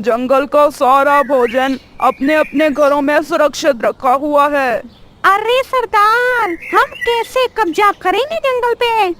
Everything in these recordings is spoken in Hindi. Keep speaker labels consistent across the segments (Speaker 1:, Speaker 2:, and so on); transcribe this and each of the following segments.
Speaker 1: जंगल का सारा भोजन अपने अपने घरों में सुरक्षित रखा हुआ है।
Speaker 2: अरे सरदार, हम कैसे कब्जा करेंगे जंगल पे?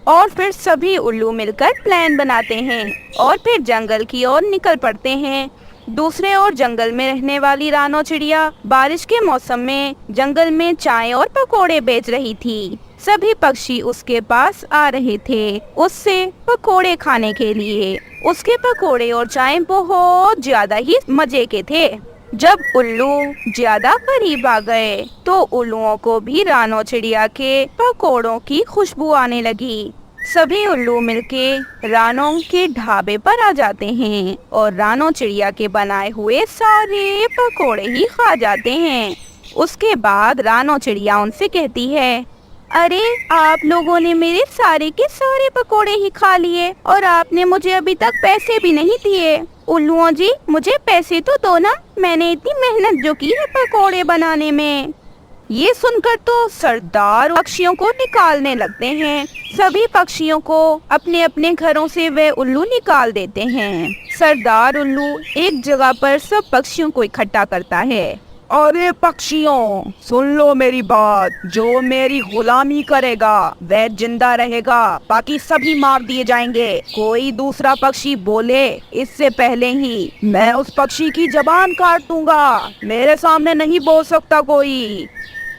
Speaker 2: और फिर सभी उल्लू मिलकर प्लान बनाते हैं और फिर जंगल की ओर निकल पड़ते हैं। दूसरे ओर जंगल में रहने वाली रानो चिड़िया बारिश के मौसम में जंगल में चाय और पकोड़े बेच रही थी। सभी पक्षी उसके पास आ रहे थे उससे पकोड़े खाने के लिए। उसके पकोड़े और चाय बहुत ज्यादा ही मजे के थे। जब उल्लू ज्यादा करीब आ गए तो उल्लुओं को भी रानो चिड़िया के पकोड़ों की खुशबू आने लगी। सभी उल्लू मिलके रानो के ढाबे पर आ जाते हैं और रानो चिड़िया के बनाए हुए सारे पकोड़े ही खा जाते हैं। उसके बाद रानो चिड़िया उनसे कहती है, अरे आप लोगों ने मेरे सारे के सारे पकोड़े ही खा लिए और आपने मुझे अभी तक पैसे भी नहीं दिए। उल्लुओं जी, मुझे पैसे तो दो ना, मैंने इतनी मेहनत जो की है पकोड़े बनाने में। ये सुनकर तो सरदार पक्षियों को निकालने लगते हैं। सभी पक्षियों को अपने अपने घरों से वे उल्लू निकाल देते हैं। सरदार उल्लू एक जगह पर सब पक्षियों को इकट्ठा करता है।
Speaker 1: अरे पक्षियों, सुन लो मेरी बात। जो मेरी गुलामी करेगा वह जिंदा रहेगा, बाकी सभी मार दिए जाएंगे। कोई दूसरा पक्षी बोले इससे पहले ही मैं उस पक्षी की जबान काट दूंगा। मेरे सामने नहीं बोल सकता कोई।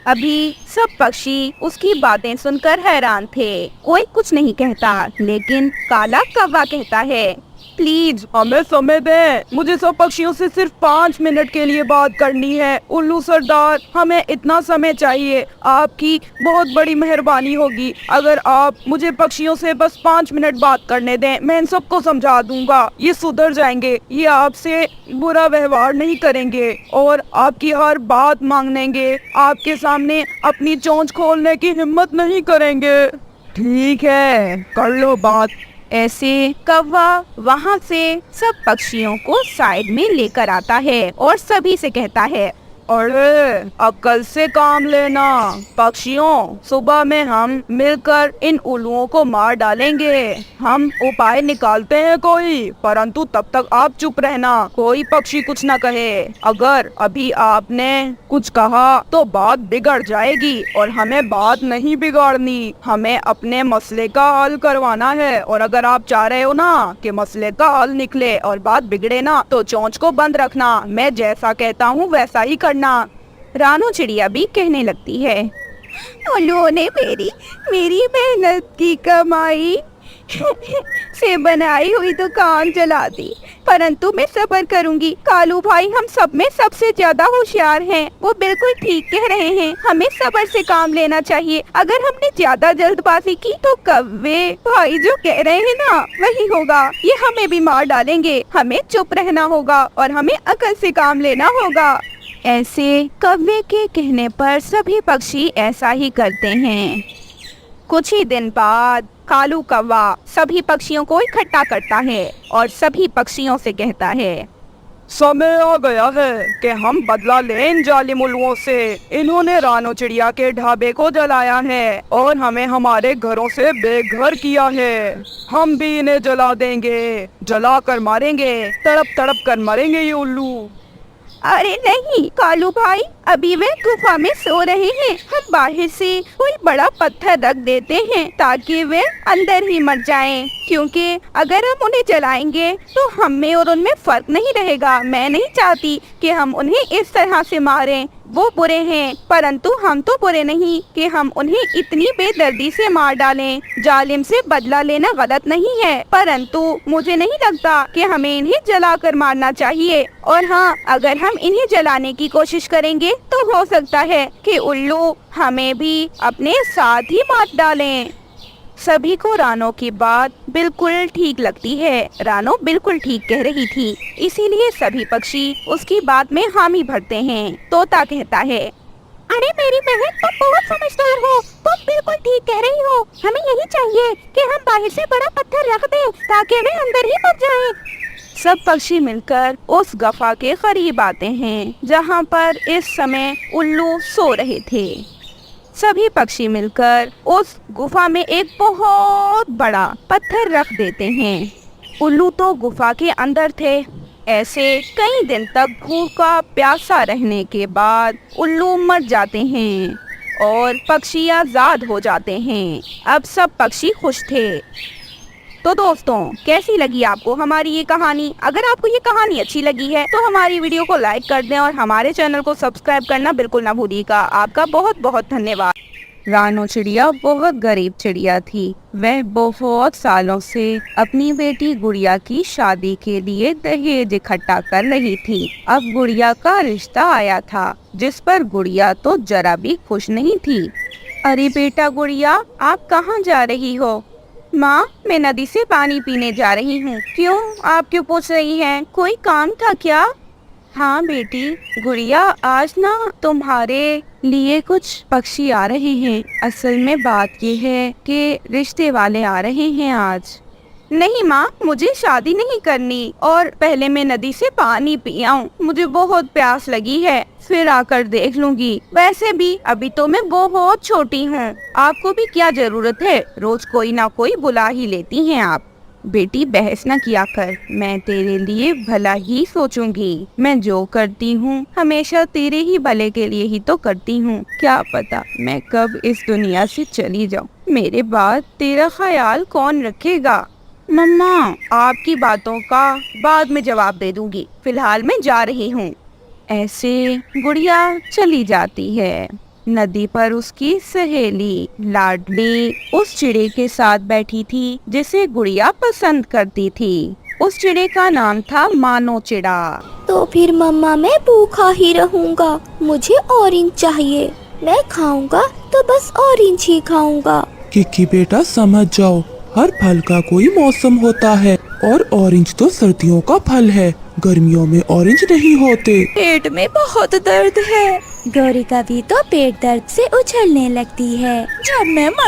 Speaker 2: अभी सब पक्षी उसकी बातें सुनकर हैरान थे। कोई कुछ नहीं कहता, लेकिन काला कौवा कहता है,
Speaker 1: प्लीज हमें समय दें। मुझे सब पक्षियों से सिर्फ 5 मिनट के लिए बात करनी है। उल्लू सरदार, हमें इतना समय चाहिए। आपकी बहुत बड़ी मेहरबानी होगी अगर आप मुझे पक्षियों से बस 5 मिनट बात करने दें। मैं इन सबको समझा दूंगा, ये सुधर जाएंगे। ये आपसे बुरा व्यवहार नहीं करेंगे और आपकी हर बात मांगेंगे। आपके सामने अपनी चोंच खोलने की हिम्मत नहीं करेंगे। ठीक है, कर लो बात।
Speaker 2: ऐसे कौवा वहाँ से सब पक्षियों को साइड में लेकर आता है और सभी से कहता है,
Speaker 1: अरे अब कल से काम लेना पक्षियों। सुबह में हम मिलकर इन उल्लुओं को मार डालेंगे। हम उपाय निकालते हैं कोई, परंतु तब तक आप चुप रहना, कोई पक्षी कुछ न कहे। अगर अभी आपने कुछ कहा तो बात बिगड़ जाएगी और हमें बात नहीं बिगाड़नी। हमें अपने मसले का हल करवाना है और अगर आप चाह रहे हो ना कि मसले का हल निकले और बात बिगड़े ना, तो चोंच को बंद रखना। मैं जैसा कहता हूँ वैसा ही करना।
Speaker 2: रानो चिड़िया भी कहने लगती है, उन्होंने मेरी मेहनत की कमाई से बनाई हुई दुकान चला दी, परंतु मैं सब्र करूंगी। कालू भाई हम सब में सबसे ज्यादा होशियार हैं, वो बिल्कुल ठीक कह रहे हैं। हमें सब्र से काम लेना चाहिए। अगर हमने ज्यादा जल्दबाजी की तो कौवे भाई जो कह रहे हैं ना वही होगा। ये हमें भी मार डालेंगे। हमें चुप रहना होगा और हमें अकल से काम लेना होगा। ऐसे कौवे के कहने पर सभी पक्षी ऐसा ही करते हैं। कुछ ही दिन बाद कालू कौवा सभी पक्षियों को इकट्ठा करता है और सभी पक्षियों से कहता है,
Speaker 1: समय आ गया है कि हम बदला लें इन जालिम उल्लुओं से। इन्होंने रानो चिड़िया के ढाबे को जलाया है और हमें हमारे घरों से बेघर किया है। हम भी इन्हें जला देंगे, जला कर मारेंगे, तड़प तड़प कर मरेंगे ये उल्लू।
Speaker 2: अरे नहीं कालू भाई, अभी वे गुफा में सो रहे हैं। हम बाहर से कोई बड़ा पत्थर रख देते हैं ताकि वे अंदर ही मर जाएं, क्योंकि अगर हम उन्हें जलाएंगे तो हम में और उनमें फर्क नहीं रहेगा। मैं नहीं चाहती कि हम उन्हें इस तरह से मारें। वो बुरे हैं परंतु हम तो बुरे नहीं कि हम उन्हें इतनी बेदर्दी से मार डालें। जालिम से बदला लेना गलत नहीं है, परंतु मुझे नहीं लगता कि हमें इन्हें जलाकर मारना चाहिए। और हाँ, अगर हम इन्हें जलाने की कोशिश करेंगे तो हो सकता है कि उल्लू हमें भी अपने साथ ही मार डालें। सभी को रानो की बात बिल्कुल ठीक लगती है। रानो बिल्कुल ठीक कह रही थी, इसीलिए सभी पक्षी उसकी बात में हामी भरते हैं। तोता कहता है, अरे मेरी बहन, तुम बहुत समझदार हो, तुम बिल्कुल ठीक कह रही हो। हमें यही चाहिए कि हम बाहर से बड़ा पत्थर रख दें ताकि वे अंदर ही मर जाएं। सब पक्षी मिलकर उस गुफा के करीब आते हैं जहाँ पर इस समय उल्लू सो रहे थे। सभी पक्षी मिलकर उस गुफा में एक बहुत बड़ा पत्थर रख देते हैं। उल्लू तो गुफा के अंदर थे ऐसे कई दिन तक भूखा प्यासा रहने के बाद उल्लू मर जाते हैं और पक्षी आजाद हो जाते हैं। अब सब पक्षी खुश थे। तो दोस्तों, कैसी लगी आपको हमारी ये कहानी? अगर आपको ये कहानी अच्छी लगी है तो हमारी वीडियो को लाइक कर दें और हमारे चैनल को सब्सक्राइब करना बिल्कुल ना भूलिएगा। आपका बहुत बहुत धन्यवाद। रानो चिड़िया बहुत गरीब चिड़िया थी। वह बहुत सालों से अपनी बेटी गुड़िया की शादी के लिए दहेज इकट्ठा कर रही थी। अब गुड़िया का रिश्ता आया था, जिस पर गुड़िया तो जरा भी खुश नहीं थी। अरे बेटा गुड़िया, आप कहाँ जा रही हो? माँ, मैं नदी से पानी पीने जा रही हूँ। क्यों? आप क्यों पूछ रही हैं? कोई काम था क्या? हाँ बेटी गुड़िया, आज ना तुम्हारे लिए कुछ पक्षी आ रहे हैं। असल में बात ये है कि रिश्ते वाले आ रहे हैं आज। नहीं माँ, मुझे शादी नहीं करनी और पहले मैं नदी से पानी पी आऊं। मुझे बहुत प्यास लगी है, फिर आकर देख लूंगी। वैसे भी अभी तो मैं बहुत छोटी हूँ। आपको भी क्या जरूरत है, रोज कोई ना कोई बुला ही लेती हैं आप। बेटी बहस न किया कर, मैं तेरे लिए भला ही सोचूंगी। मैं जो करती हूँ हमेशा तेरे ही भले के लिए ही तो करती हूँ। क्या पता मैं कब इस दुनिया से चली जाऊँ, मेरे बाद तेरा ख्याल कौन रखेगा? मम्मा, आपकी बातों का बाद में जवाब दे दूंगी, फिलहाल मैं जा रही हूँ। ऐसे गुड़िया चली जाती है। नदी पर उसकी सहेली लाडली उस चिड़े के साथ बैठी थी जिसे गुड़िया पसंद करती थी। उस चिड़े का नाम था मानो चिड़ा।
Speaker 3: तो फिर मम्मा मैं भूखा ही रहूंगा, मुझे ऑरेंज चाहिए। मैं खाऊंगा तो बस ऑरेंज ही खाऊंगा।
Speaker 4: किकी बेटा समझ जाओ, हर फल का कोई मौसम होता है और ऑरेंज तो सर्दियों का फल है, गर्मियों में ऑरेंज नहीं होते।
Speaker 3: पेट में बहुत दर्द है। गौरी का भी तो पेट दर्द से उछलने लगती है। जब मैं